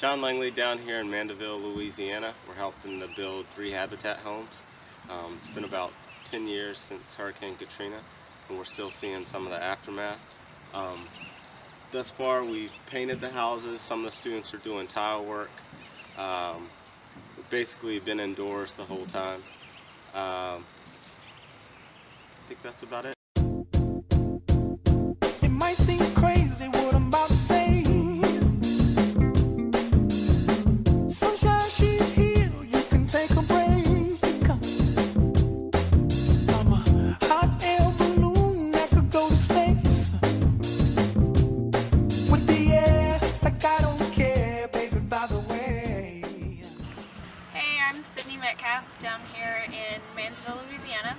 John Langley down here in Mandeville, Louisiana. We're helping to build 3 habitat homes. It's been about 10 years since Hurricane Katrina, and we're still seeing some of the aftermath. Thus far, we've painted the houses. Some of the students are doing tile work. We've basically been indoors the whole time. I think that's about it. It might seem crazy what I'm about to say. Sunshine, she's here, you can take a break. I'm a hot air balloon that could go to space. With the air, like I don't care, baby, by the way. Hey, I'm Sydney Metcalf down here in Mandeville, Louisiana.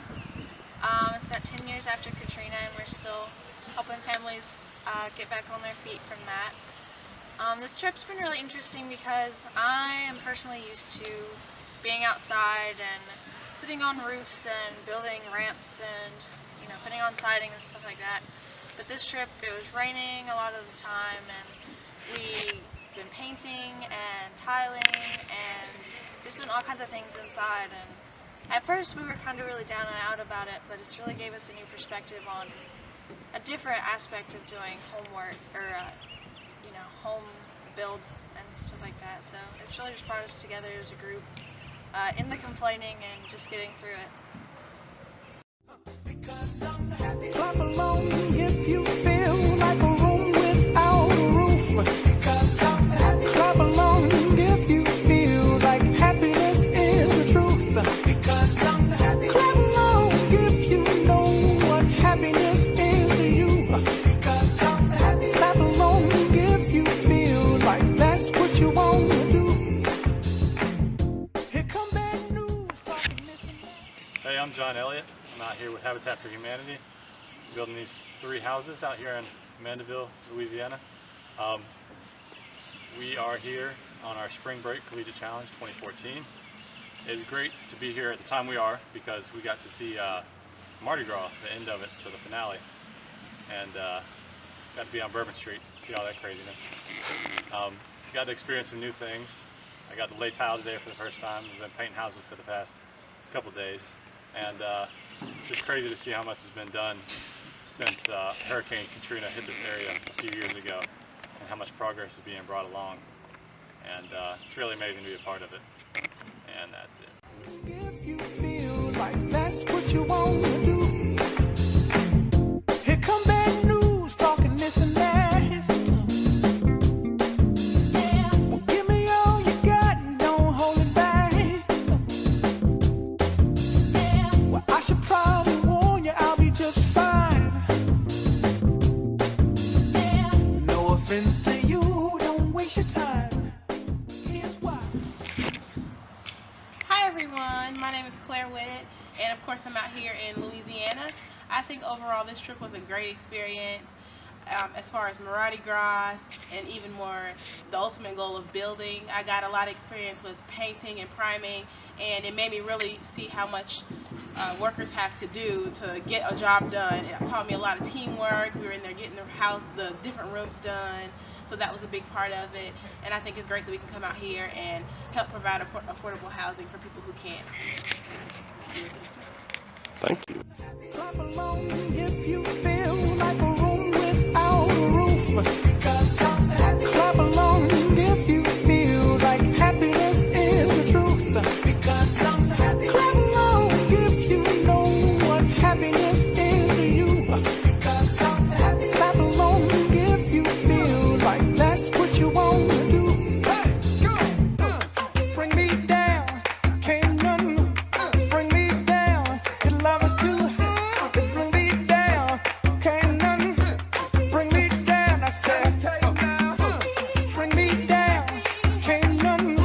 It's about 10 years after Katrina, and we're still helping families get back on their feet from that. This trip's been really interesting because I am personally used to being outside and putting on roofs and building ramps and, putting on siding and stuff like that. But this trip, it was raining a lot of the time, and we've been painting and tiling and just doing all kinds of things inside. And at first we were kind of really down and out about it, but it's really gave us a new perspective on a different aspect of doing homework or home builds and stuff like that. So it's really just brought us together as a group in the complaining and just getting through it. Clap along if you feel like a room without a roof. Clap along if you feel like happiness is the truth. Clap along if you know what happiness is to you. Clap along if you feel like that's what you want to do. Here come bad news, talking this and that. Hey, I'm John Elliott. I'm out here with Habitat for Humanity, building these 3 houses out here in Mandeville, Louisiana. We are here on our Spring Break Collegiate Challenge 2014. It's great to be here at the time we are because we got to see Mardi Gras, the end of it, so the finale, and got to be on Bourbon Street, see all that craziness. Got to experience some new things. I got to lay tile today for the first time. We've been painting houses for the past couple days, and it's just crazy to see how much has been done since Hurricane Katrina hit this area a few years ago, and how much progress is being brought along. And it's really amazing to be a part of it. And that's it. If you feel like that's what you want to do. Here come bad news, talking this and that. Well, give me all you got and don't hold it back. Well, I should probably warn you, I'll be just fine. No offense to you, don't waste your time. Here's why. Hi everyone, my name is Claire Witt, and of course I'm out here in Louisiana. I think overall this trip was a great experience as far as Mardi Gras and even more the ultimate goal of building. I got a lot of experience with painting and priming, and it made me really see how much workers have to do to get a job done. It taught me a lot of teamwork. We were in there getting the different rooms done, so that was a big part of it. And I think it's great that we can come out here and help provide affordable housing for people who can't. Thank you. Clap along if you feel like a room without a roof. Clap along if you feel like happiness is the truth. Clap along if you know what happiness is to you. Clap along if you feel like that's what you want to do. Bring me down, can't none bring me down. Your love is too high. Bring me down, can't none bring me down. I said, bring me down, can't none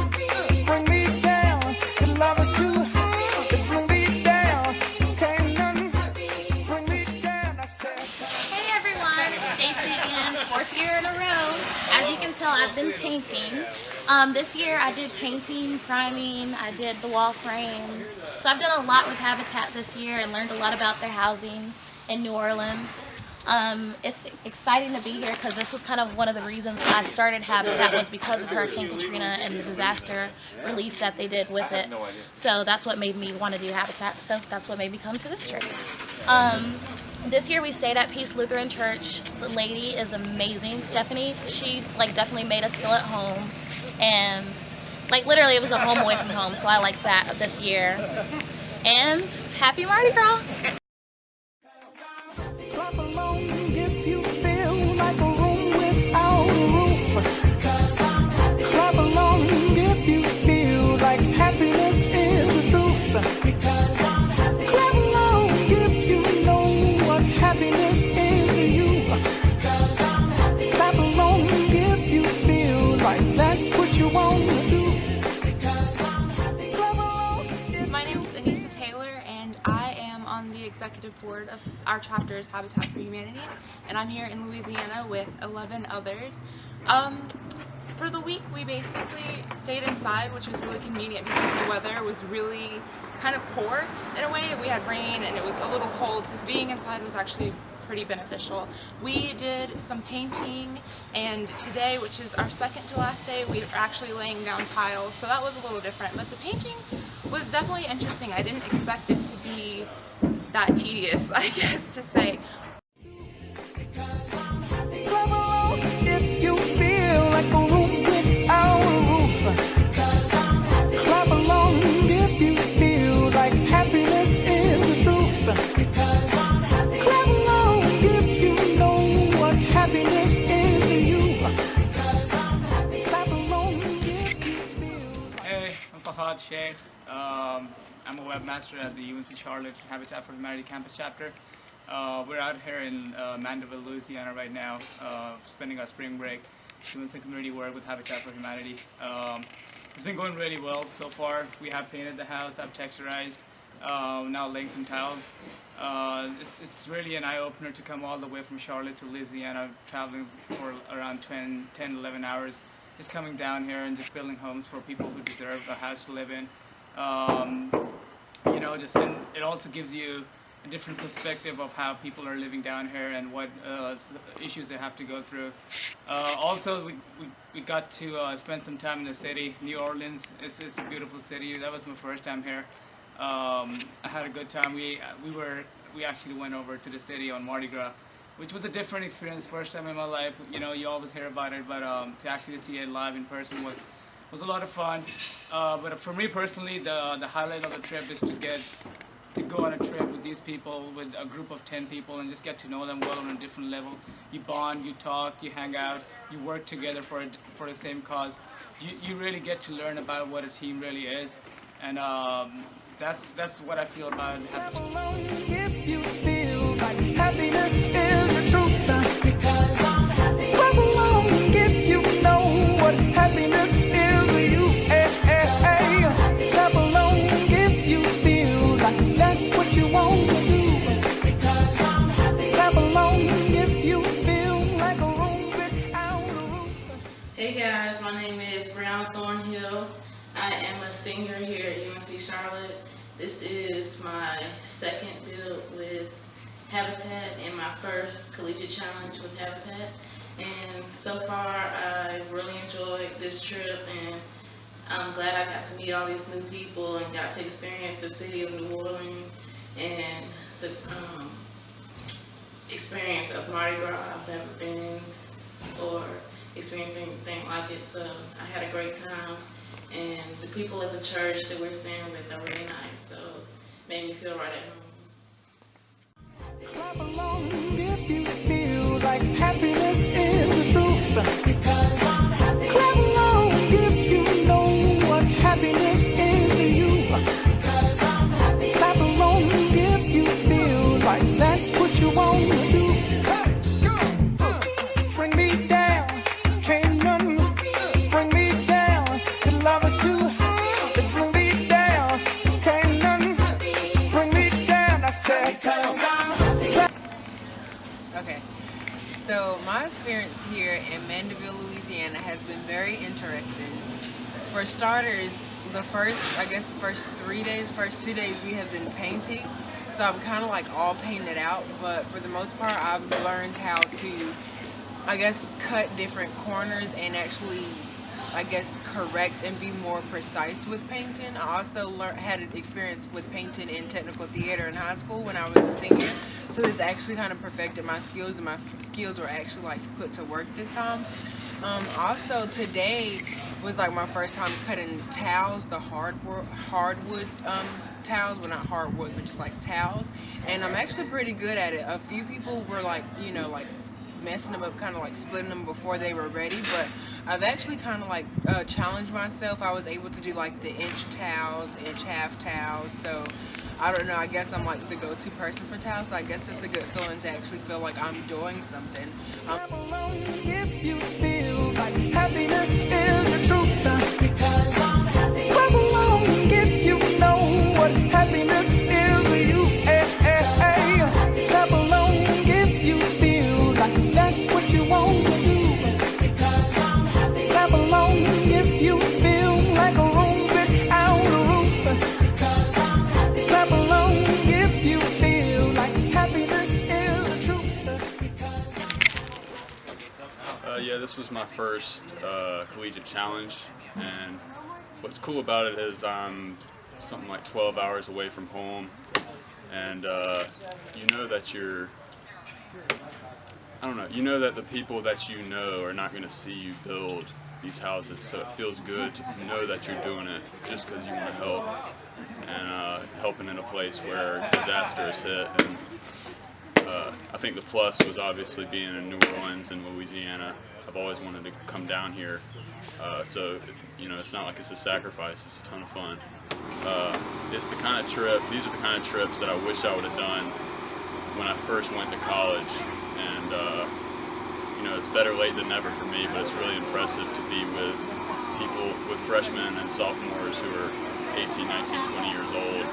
bring me down. Your love is too high. Bring me down, can't none bring me down. I said. Hey everyone, it's Stacey again, 4th year in a row. As you can tell, I've been painting. This year I did painting, priming, I did the wall frame. So I've done a lot with Habitat this year and learned a lot about their housing in New Orleans. It's exciting to be here because this was kind of one of the reasons I started Habitat was because of Hurricane Katrina and the disaster relief that they did with it. So that's what made me want to do Habitat. So that's what made me come to this trip. This year we stayed at Peace Lutheran Church. The lady is amazing, Stephanie. She definitely made us feel at home, and literally it was a home away from home. So I like that this year. And happy Mardi Gras! Clap along if you feel like a room without a roof. Clap along if you feel like happiness is the truth. Clap along if you know what happiness is to you. Clap along if you feel like that's what you want to do. My name is Anissa Taylor, and I am on the executive board of our chapter's Habitat for Humanity, and I'm here in Louisiana with 11 others. For the week, we basically stayed inside, which was really convenient because the weather was really kind of poor in a way. We had rain and it was a little cold, so being inside was actually pretty beneficial. We did some painting, and today, which is our second to last day, we were actually laying down tiles, so that was a little different. But the painting was definitely interesting. I didn't expect it to be that tedious, I guess to say. Clap along if you feel like a room without a roof. Clap along if you feel like happiness is the truth. Clap along if you know what happiness is to you. Clap along if you feel. Hey, I'm Fahad Sheikh. I'm a webmaster at the UNC Charlotte Habitat for Humanity campus chapter. We're out here in Mandeville, Louisiana right now, spending our spring break, doing some community work with Habitat for Humanity. It's been going really well so far. We have painted the house, have texturized, now laying some tiles. It's really an eye-opener to come all the way from Charlotte to Louisiana, traveling for around 10, 11 hours, just coming down here and just building homes for people who deserve a house to live in. It also gives you a different perspective of how people are living down here and what issues they have to go through. Also, we got to spend some time in the city. New Orleans is a beautiful city. That was my first time here. I had a good time. We actually went over to the city on Mardi Gras, which was a different experience. First time in my life. You know, you always hear about it, but to actually see it live in person was a lot of fun. But for me personally, the highlight of the trip is to go on a trip with these people, with a group of 10 people, and just get to know them well on a different level. You bond, you talk, you hang out, you work together for the same cause. You really get to learn about what a team really is, and that's what I feel about Habitat. If you feel like happiness is the truth, clap along if you know what happiness is to you. Clap along if you feel like that's what you want to do. Clap along if you feel like a room without a roof. Hey guys, my name is Brown Thornhill. I am a senior here at UNC Charlotte. This is my second build with Habitat and my first collegiate challenge with Habitat. And so far, I've really enjoyed this trip, and I'm glad I got to meet all these new people and got to experience the city of New Orleans and the experience of Mardi Gras. I've never been or experienced anything like it, so I had a great time. And the people at the church that we're staying with are really nice, so it made me feel right at home. Clap along if you feel like happiness is the truth. Clap along if you know what happiness is to you. Clap along if you feel like that's what you want to do. Bring me down, can't none bring me down. The love is too high to bring me down. Can't none bring me down. I said, Okay, so my experience here in Mandeville, Louisiana has been very interesting. For starters, the first 2 days we have been painting. so I'm kind of like all painted out, but for the most part I've learned how to, I guess, cut different corners and actually, I guess, correct and be more precise with painting. I also had an experience with painting in technical theater in high school when I was a senior, so this actually kind of perfected my skills, and my skills were actually like put to work this time. Also today was like my first time cutting towels, the hardwood towels, well not hardwood but just like towels, and I'm actually pretty good at it. A few people were like, you know, like messing them up, kind of like splitting them before they were ready, but I've actually kind of like challenged myself. I was able to do like the inch towels, inch half towels, so I don't know, I guess I'm like the go-to person for towels, so I guess it's a good feeling to actually feel like I'm doing something. If you feel like happiness is the truth, because I'm happy. Clap along if you know what happiness is to you. Clap along if you feel like that's what you want to do, because I'm happy. Clap along if you feel like a room without a roof, because I'm happy. Clap along if you feel like happiness is the truth, because yeah, this was my first collegiate challenge, and what's cool about it is I'm something like 12 hours away from home, and you know that you know that the people that you know are not going to see you build these houses, so it feels good to know that you're doing it just because you want to help, and helping in a place where disaster is hit. And I think the plus was obviously being in New Orleans and Louisiana. I've always wanted to come down here, so you know, it's not like it's a sacrifice. It's a ton of fun. These are the kind of trips that I wish I would have done when I first went to college, and you know, it's better late than never for me, but it's really impressive to be with people, with freshmen and sophomores who are 18, 19, 20 years old,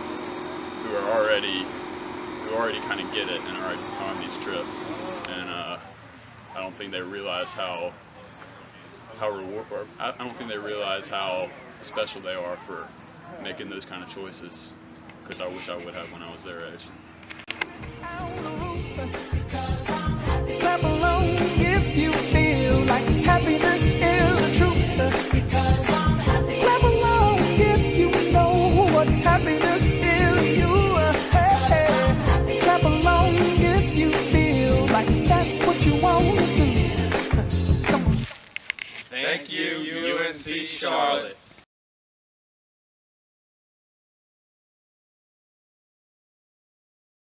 who already kind of get it and are on these trips, and I don't think they realize how special they are for making those kind of choices, because I wish I would have when I was their age. Clap along if you feel like happiness is the truth, because I'm happy. Clap along if you know what happiness is to you. Hey, clap along if you feel like that's what you want to do. Come on. Thank you, UNC Charlotte.